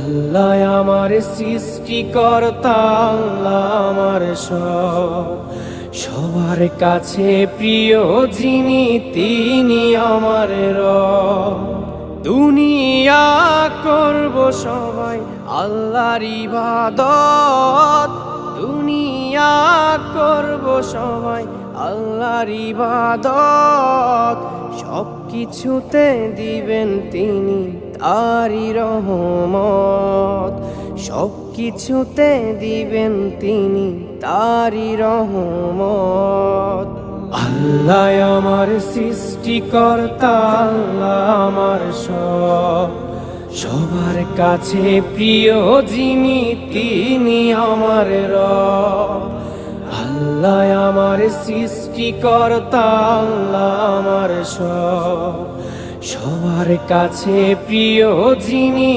আল্লাহ আমার সৃষ্টিকর্তা, আল্লাহ আমার সব, সবার কাছে প্রিয় যিনি তিনি আমার রব। দুনিয়া করব সবাই আল্লাহর ইবাদত, দুনিয়া করব সবাই আল্লাহর ইবাদত, সব কিছুতে দিবেন তিনি তারি রহমত, সব কিছুতে দিবেন তিনি তারি রহমত। আল্লাহ আমার সৃষ্টিকর্তা, আল্লাহ আমার সব, সবার কাছে প্রিয় যিনি তিনি আমার রব। আল্লাহ আমার সৃষ্টিকর্তা, আল্লাহ আমার সব, সবার কাছে প্রিয় যিনি